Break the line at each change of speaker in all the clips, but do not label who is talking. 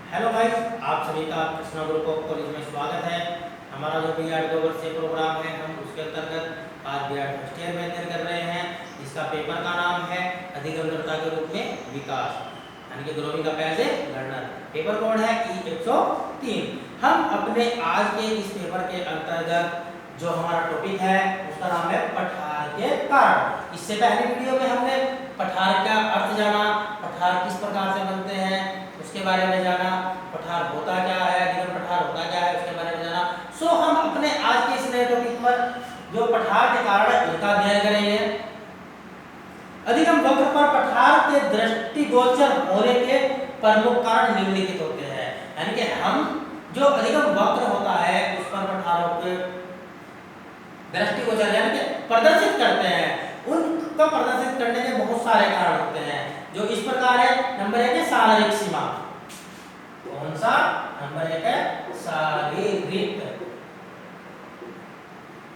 Hello guys, आप सभी का कृष्णा ग्रुप ऑफ कॉलेज में स्वागत है। हमारा जो बीएड 2 वर्षीय प्रोग्राम है, हम उसके अंतर्गत आज बीएड फर्स्ट ईयर में अध्ययन कर रहे हैं। इसका पेपर का नाम है अधिगम्यता के रूप में विकास, यानी कि growing up as a learner. Paper code है E103। हम अपने आज के इस पेपर के अंतर्गत जो हमारा टॉपिक है उसका नाम है पठार के कारण। इससे पहले वीडियो में हमने पठार का अर्थ जाना, पठार किस प्रकार से बनते हैं उसके बारे में जाना, पठार होता क्या है, अधिगम पठार होता क्या है उसके बारे में जाना। सो हम अपने आज के इस नए टॉपिक पर जो पठार के कारण है उनका अध्ययन करेंगे। अधिगम वक्र पर पठार के दृष्टिगोचर होने के प्रमुख कारण निम्नलिखित होते हैं, यानी कि हम जो अधिगम वक्र होता है उस पर पठारों के दृष्टिगोचर यानी कि प्रदर्शित करते हैं, उनको प्रदर्शित करने के बहुत सारे कारण होते हैं जो इस प्रकार है। नंबर 1 है शारीरिक सीमा। कौन सा? नंबर 1 है शारीरिक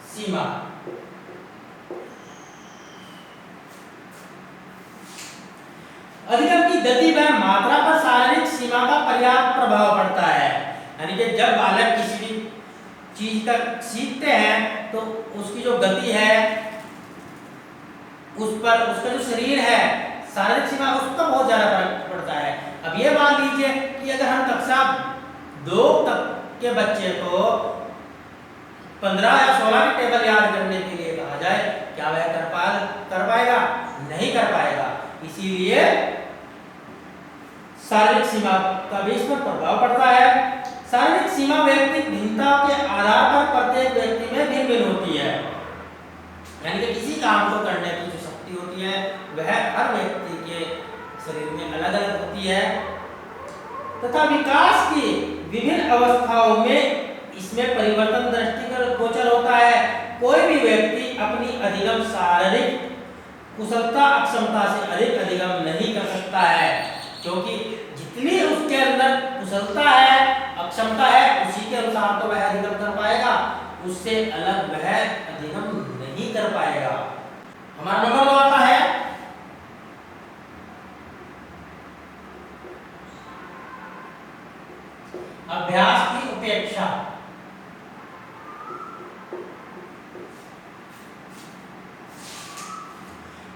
सीमा। अधिगम की गति व मात्रा पर शारीरिक सीमा का पर्याप्त प्रभाव पड़ता है, यानी कि जब बालक किसी भी चीज का सीखते हैं तो उसकी जो गति है उस पर उसका जो शरीर है शारीरिक सीमा उसका बहुत ज्यादा फर्क पड़ता है। अब ये मान लीजिए कि अगर हम कक्षा 2 तक के बच्चे को 15 या 16 की टेबल याद करने के लिए कहा जाए, क्या वह कर पाएगा? नहीं कर पाएगा। इसीलिए शारीरिक सीमा का भी इस पर प्रभाव पड़ता है। शारीरिक सीमा व्यक्तिगत भिन्नता के आधार पर प्रत्येक व्यक्ति में भिन्न भिन्न होती है, यानी कि किसी काम को करने की जो शक्ति होती है वह हर व्यक्ति के शरीर में अलग अलग होती है तथा विकास की विभिन्न अवस्थाओं में इसमें परिवर्तन दृष्टिगोचर होता है। कोई भी व्यक्ति अपनी अधिगम शारीरिक कुशलता अक्षमता से अधिक अधिगम नहीं कर सकता है, क्योंकि जितनी उसके अंदर कुशलता है अक्षमता है उसी के अनुसार तो वह अधिगम कर पाएगा, उससे अलग वह अधिगम नहीं कर पाएगा। हमारा नंबर 2 आता है अभ्यास की उपेक्षा।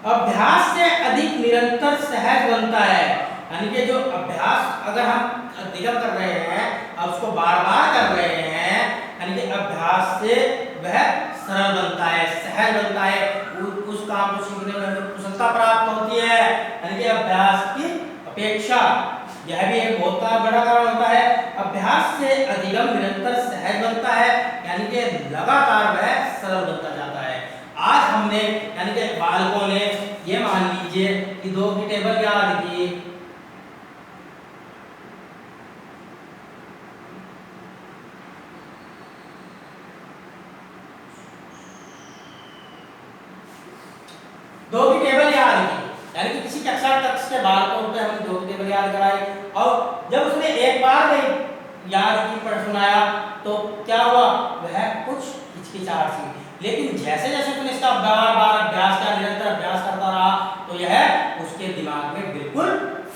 अभ्यास से अधिक निरंतर सहज बनता है, यानी कि जो अभ्यास अगर हम अधिगम कर रहे हैं अब उसको बार बार कर रहे हैं, यानी कि अभ्यास से वह सरल बनता है, सहज बनता है, उस काम को सीखने में हमें कुशलता प्राप्त होती है, यानी कि अभ्यास की अपेक्षा। यह भी एक बहुत बड़ा कारण होता है। अभ्यास से अधिगम निरंतर सहज बनता है, यानी कि लगातार वह सरल बनता जाता है। आज हमने यानी कि बालकों ने ये मान लीजिए कि 2 की टेबल याद की, यानी कि किसी कक्षा तक के बालकों पे हमने 2 की टेबल याद कराई और जब उसने एक बार नहीं याद की पढ़ सुनाया तो क्या हुआ? वह कुछ हिचकिचाहट सी, लेकिन जैसे जैसे उसने इसका बार बार अभ्यास का निरंतर अभ्यास करता रहा तो यह उसके दिमाग में बिल्कुल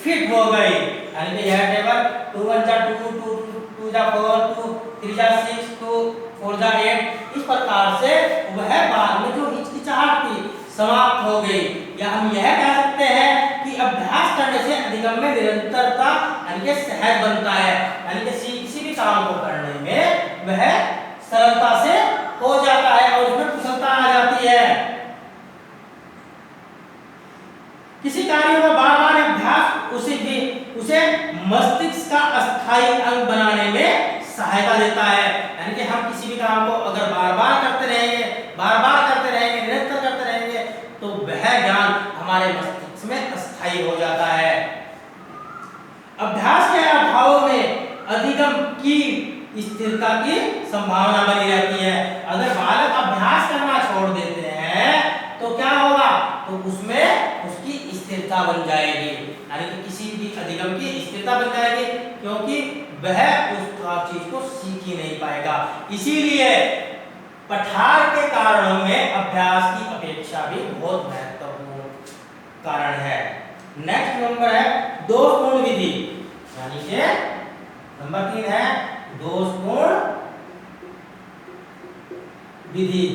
फिट हो गई, यानी कि यह टेबल 2 1 जा 2 2 2 जा 4 2 3 जा 6 2 4 जा 8 इस प्रकार से वह बाद में जो हिचकिचाहट थी समाप्त हो गई। या हम यह कह सकते हैं कि अभ्यास करने से अधिगम में निरंतरता यानी कि सहज बनता है, यानी कि किसी भी काम को करने में वह सरलता से हो जाता है और उसमें कुशलता आ जाती है। किसी कार्य को बार बार अभ्यास उसे मस्तिष्क का अस्थायी अंग बनाने में सहायता देता है, यानी कि हम किसी भी काम को अगर बार बार करते रहेंगे निरंतर करते रहेंगे तो वह ज्ञान हमारे मस्तिष्क में अस्थायी हो जाता है। अभ्यास के अभाव में अधिगम की स्थिरता की संभावना बनी रहती है। अगर बालक अभ्यास करना छोड़ देते हैं तो क्या होगा? तो उसमें उसकी स्थिरता बन जाएगी, यानी कि किसी भी अधिगम की स्थिरता बन जाएगी, क्योंकि वह उस चीज को सीख ही नहीं पाएगा। इसीलिए पठार के कारणों में अभ्यास की अपेक्षा भी बहुत महत्वपूर्ण कारण है। नेक्स्ट नंबर है दोषपूर्ण विधि, यानी कि नंबर 3 है दोषपूर्ण विधि।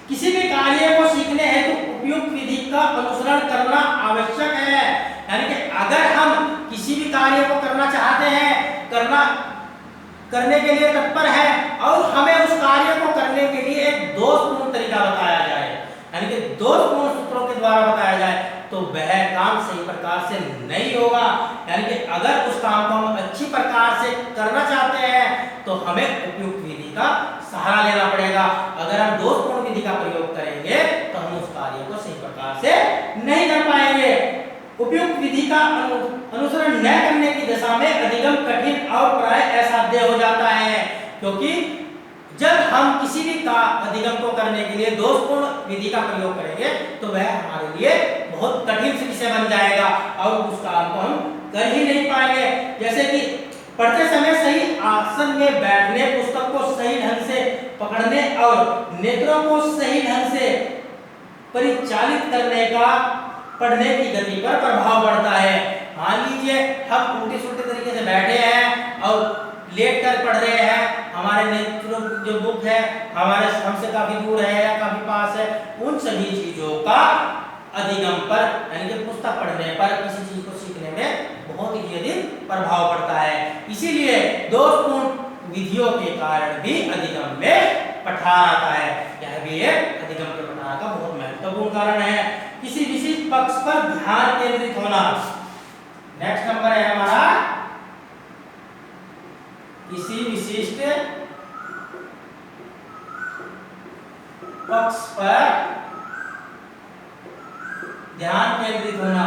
किसी भी कार्य को सीखने हेतु तो उपयुक्त विधि का अनुसरण करना आवश्यक है। यानी कि अगर हम किसी भी कार्य को करना चाहते हैं, करने के लिए तत्पर है और हमें उस कार्य को करने के लिए एक दोषपूर्ण तरीका बताया जाए, यानी कि दोषपूर्ण सूत्रों के द्वारा बताया जाए, तो वह काम सही प्रकार से नहीं होगा। यानी कि अगर उस काम को हम अच्छी प्रकार से करना चाहते हैं तो हमें उपयुक्त विधि का सहारा लेना पड़ेगा। अगर हम दोषपूर्ण विधि का प्रयोग करेंगे तो हम उस कार्य को सही प्रकार से नहीं कर पाएंगे। उपयुक्त विधि का अनुसरण न करने की दशा में अधिगम कठिन और प्राय असाध्य हो जाता है, क्योंकि जब हम किसी भी अधिगम को करने के लिए दोषपूर्ण विधि का प्रयोग करेंगे तो वह हमारे लिए बहुत कठिन विषय बन जाएगा और उस काम को हम कर ही नहीं पाएंगे। जैसे कि पढ़ते समय सही आसन में बैठने, पुस्तक को सही ढंग से पकड़ने और नेत्रों को सही ढंग से परिचालित करने का पढ़ने की गति पर प्रभाव पड़ता है। मान लीजिए हम उल्टे सुल्टे तरीके से बैठे हैं और लेट कर पढ़ रहे हैं, हमारे नेत्रों जो बुक है हमारे हमसे काफी दूर है या काफी पास है, उन सभी चीजों का अधिगम पर यानी कि पुस्तक पढ़ने पर, किसी चीज को सीखने में बहुत ही अधिक प्रभाव पड़ता है। इसीलिए दोषपूर्ण विधियों के कारण भी अधिगम में पठार आता है। यह भी एक अधिगम के पठार का बहुत महत्वपूर्ण कारण है। किसी विशिष्ट पक्ष पर ध्यान केंद्रित होना। नेक्स्ट नंबर है हमारा किसी विशिष्ट पक्ष पर ध्यान केंद्रित होना।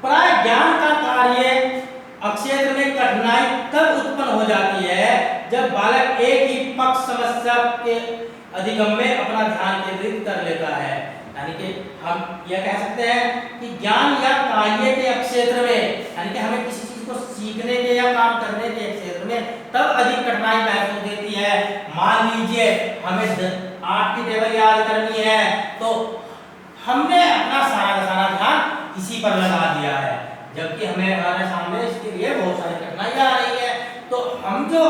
प्राय ज्ञान का कार्य क्षेत्र में कठिनाई तब उत्पन्न हो जाती है जब बालक एक ही पक्ष समस्या के अधिगम में अपना ध्यान केंद्रित कर लेता है। यानी कि हम यह कह सकते हैं कि ज्ञान या कार्य के क्षेत्र में, यानी कि हमें किसी चीज को सीखने के या काम करने के क्षेत्र में तब अधिक कठिनाई महसूस होती है। मान लीजिए हमें 8 की टेबल याद करनी है तो हमने अपना सारा ध्यान इसी पर लगा दिया है, जबकि हमें हमारे सामने इसके लिए बहुत सारी कठिनाइयां आ रही है, तो हम जो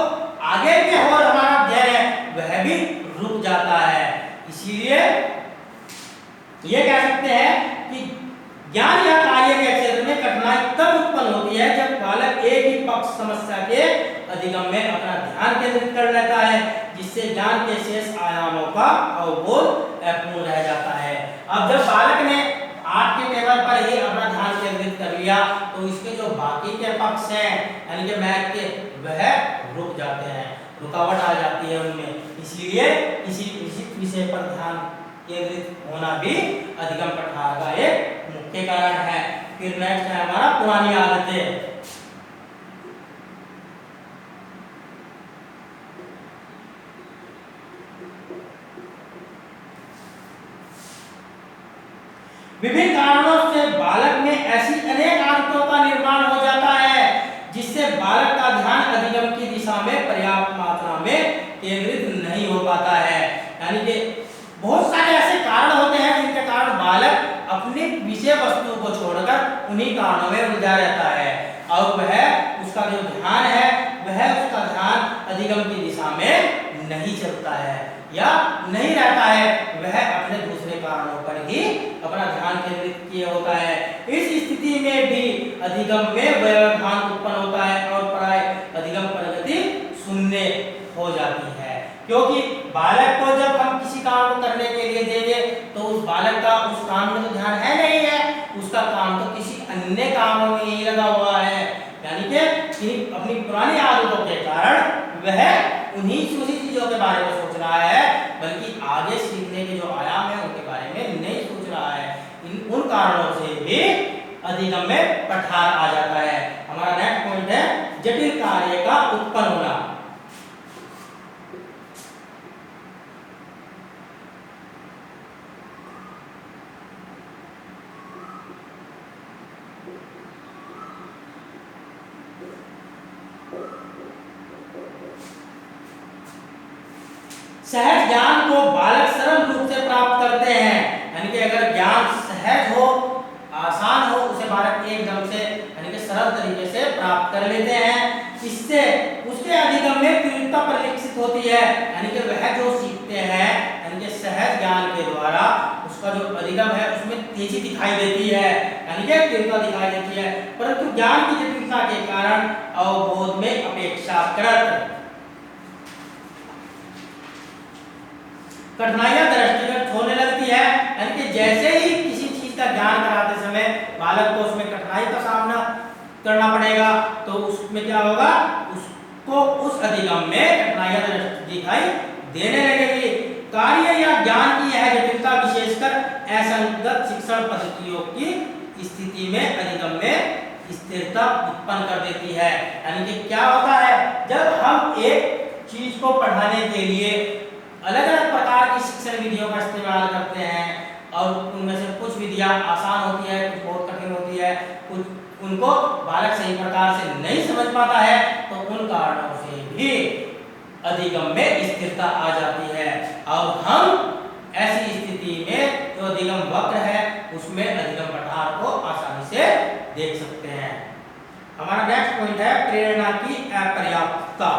आगे के और हमारा अध्ययन है वह भी रुक जाता है। इसीलिए ये कह सकते हैं कि ज्ञान या कार्य के क्षेत्र में कठिनाई तब उत्पन्न होती है जब बालक एक ही पक्ष समस्या के अधिगम में अपना ध्यान केंद्रित कर लेता है, जिससे ज्ञान के शेष आयामों का अवबोध अपूर्ण रह जाता है। अब जब बालक ने 8 के टेबल पर ही अपना ध्यान केंद्रित कर लिया तो इसके जो बाकी के पक्ष हैं यानी कि मैथ के, वह रुक जाते हैं, रुकावट आ जाती है उनमें। इसलिए किसी विशिष्ट विषय पर ध्यान केंद्रित होना भी अधिगम पठार का एक मुख्य कारण है। फिर नेक्स्ट है हमारा पुरानी आदतें। विभिन्न कारणों से बालक में ऐसी अनेक आदतों का निर्माण हो जाता है जिससे बालक का ध्यान अधिगम की दिशा में पर्याप्त मात्रा में केंद्रित नहीं हो पाता है। यानी कि बहुत सारे ऐसे कारण होते हैं जिनके कारण बालक अपनी विषय वस्तु को छोड़कर उन्हीं कारणों में उलझा रहता है और वह उसका जो ध्यान है वह उसका ध्यान अधिगम की दिशा में नहीं चलता है या नहीं रहता है, वह अपने दूसरे कारणों पर ही अपना ध्यान केंद्रित किए होता है। इस स्थिति में भी अधिगम में व्यवधान उत्पन्न होता है और प्राय अधिगम प्रगति शून्य हो जाती है, क्योंकि बालक को जब हम किसी काम को करने के लिए देंगे तो उस बालक का उस काम में तो ध्यान है नहीं है, उसका काम तो किसी अन्य कामों में ही लगा हुआ है। यानी कि अपनी पुरानी आदतों के कारण वह उन्हीं चीजों के बारे में सोच रहा है, बल्कि आगे सीखने के जो आयाम है उनके बारे में नहीं सोच रहा है। उन कारणों से भी अधिगम में पठार आ जाता है। हमारा नेक्स्ट पॉइंट है जटिल कार्य का उत्पन्न होना। सहज ज्ञान को बालक सरल रूप से प्राप्त करते हैं, यानी कि अगर ज्ञान सहज हो, आसान हो, उसे बालक एकदम से यानी कि सरल तरीके से प्राप्त कर लेते हैं। इससे उसके अधिगम में तीव्रता परिलक्षित होती है, यानी कि वह जो सीखते हैं यानी कि सहज ज्ञान के द्वारा उसका जो अधिगम है उसमें तेजी दिखाई देती है, यानी कि तीव्रता दिखाई देती है। परंतु ज्ञान की जटिलता के कारण अवबोध में अपेक्षाकृत कठिनाइयां दृष्टिगत होने लगती है, यानी कि जैसे ही किसी चीज का ज्ञान कराते समय बालक को उसमें कठिनाई का सामना करना पड़ेगा, तो उसमें क्या होगा, उसको उस अधिगम में कठिनाइयां दिखाई देने लगेगी। कार्य या ज्ञान की यह जटिलता विशेषकर असंगत शिक्षण पद्धतियों की स्थिति में अधिगम में स्थिरता उत्पन्न कर देती है। यानी कि क्या होता है, जब हम एक चीज को पढ़ाने के लिए अलग अलग प्रकार की शिक्षण विधियों का इस्तेमाल करते हैं और उनमें से कुछ विधियां आसान होती है, कुछ बहुत कठिन होती है, कुछ उनको बालक सही प्रकार से नहीं समझ पाता है, तो उन कारणों से भी अधिगम में स्थिरता आ जाती है और हम ऐसी स्थिति में जो अधिगम वक्र है उसमें अधिगम पठार को आसानी से देख सकते हैं। हमारा नेक्स्ट पॉइंट है प्रेरणा की अपर्याप्तता।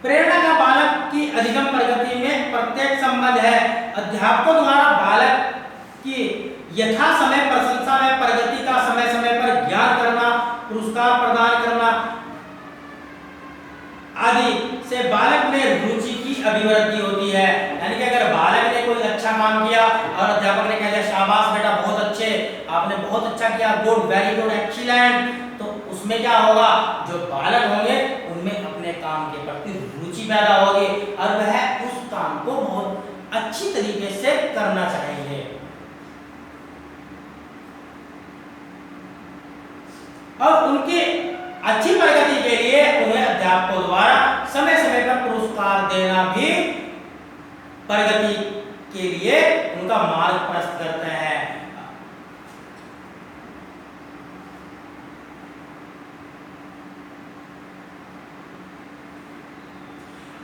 प्रेरणा का बालक की अधिगम प्रगति में प्रत्येक संबंध है। अध्यापकों द्वारा बालक की यथा समय प्रशंसा में प्रगति का समय समय पर ज्ञान करना, पुरस्कार प्रदान करना आदि से बालक में रुचि की अभिवृद्धि होती है। यानी कि अगर बालक ने कोई अच्छा काम किया और अध्यापक ने कह दिया शाबाश बेटा बहुत अच्छे, आपने बहुत अच्छा किया, गुड, वेरी गुड, एक्सीलेंट, तो उसमें क्या होगा, जो बालक होंगे उनमें अपने काम के प्रति रुचि पैदा होगी और वह उस काम को बहुत अच्छी तरीके से करना चाहेंगे। और उनकी अच्छी प्रगति के लिए उन्हें अध्यापकों द्वारा समय समय पर पुरस्कार देना भी प्रगति के लिए उनका मार्ग प्रशस्त करते हैं।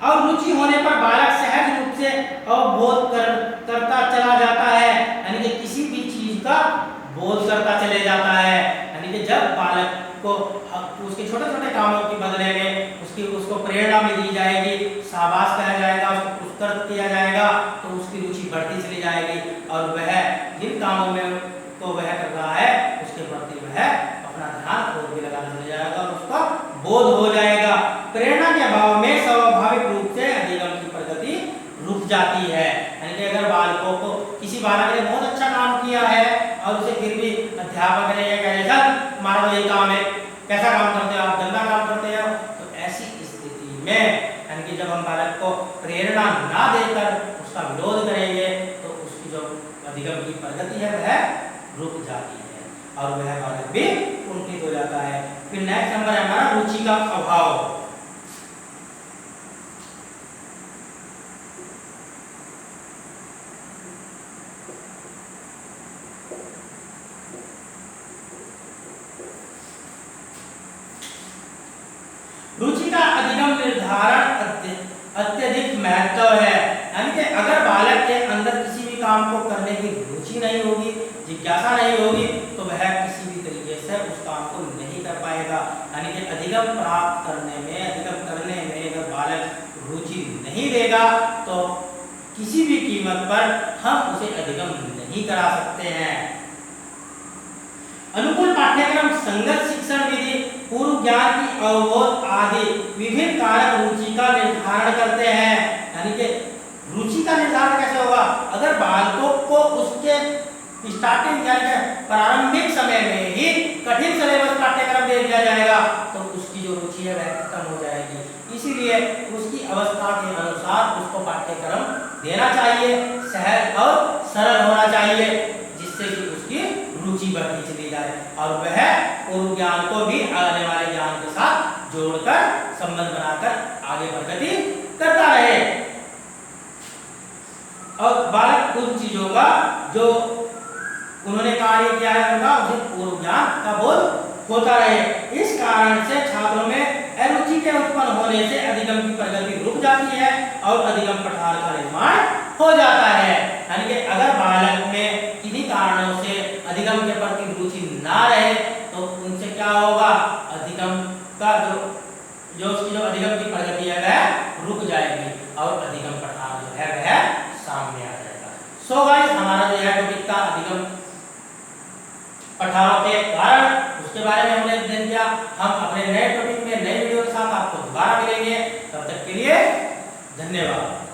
और रुचि होने पर बालक सहज रूप से अवबोध करता चला जाता है, यानी कि किसी भी चीज का बोध करता चले जाता है। यानी कि जब बालक को उसके छोटे छोटे कामों के बदले में उसको प्रेरणा में दी जाएगी, शाबाश कहा जाएगा, उसको पुरस्कृत किया जाएगा, तो उसकी रुचि बढ़ती चली जाएगी और वह जिन कामों में तो वह कर रहा है उसके प्रति वह अपना ध्यान और भी लगाने चले जाएगा और उसका बोध हो जाएगा। प्रेरणा के अभाव में स्वाभाविक रूप से अधिगम की प्रगति रुक जाती है। यानी कि अगर बालकों को किसी बालक ने बहुत अच्छा काम किया है और उसे फिर भी अध्यापक ने यह कहे सर तुम्हारा तो यही काम है, कैसा काम करते हो आप, गंदा काम करते हो, तो ऐसी स्थिति में यानी कि जब हम बालक को प्रेरणा ना देकर उसका विरोध करेंगे तो उसकी जो अधिगम की प्रगति है वह रुक जाती है और वह बालक भी कुंठित हो जाता है। फिर नेक्स्ट नंबर है हमारा रुचि का अभाव। रुचि का अधिगम निर्धारण अत्यधिक महत्व है। यानी कि अगर बालक के अंदर किसी भी काम को करने की रुचि नहीं होगी, जिज्ञासा नहीं होगी, तो वह किसी भी तरीके से उस काम को नहीं कर पाएगा। यानी कि अधिगम प्राप्त करने में, अधिगम करने में अगर बालक रुचि नहीं देगा तो किसी भी कीमत पर हम उसे अधिगम नहीं करा सकते हैं। अनुकूल पाठ्यक्रम, संगत शिक्षण विधि, पूर्व ज्ञान की अवबोध आदि विभिन्न कारक रुचि का निर्धारण करते हैं। यानी कि रुचि का निर्धारण कैसे होगा, अगर बालकों को उसके स्टार्टिंग यानी कि प्रारंभिक समय में ही कठिन सिलेबस पाठ्यक्रम दे दिया जाएगा तो उसकी जो रुचि है वह खत्म हो जाएगी। इसीलिए उसकी अवस्था के अनुसार उसको पाठ्यक्रम देना चाहिए, सहज और सरल होना चाहिए, जिससे कि उसकी रुचि बढ़ती चली जाए और वह पूर्व ज्ञान को भी आने वाले ज्ञान के साथ जोड़कर संबंध बनाकर आगे प्रगति करता रहे और बालक उन चीजों का जो उन्होंने कार्य किया है उनका उसे पूर्व ज्ञान का बोध होता रहे। इस कारण से छात्रों में अरुचि के उत्पन्न होने से अधिगम की प्रगति रुक जाती है और अधिगम पठार का निर्माण हो जाता है। यानी कि अगर बालक में किन्हीं कारणों से अधिगम के प्रति रुचि ना रहे तो उनसे क्या होगा, अधिगम का जो उसकी जो अधिगम की प्रगति है वह रुक जाएगी और अधिगम पठार जो है वह सामने आ जाएगा। सो गाइस हमारा जो है टॉपिक था अधिगम पठारों के कारण, उसके बारे में हमने अध्ययन किया। हम अपने नए टॉपिक में नए वीडियो के साथ आपको दोबारा मिलेंगे, तब तक के लिए धन्यवाद।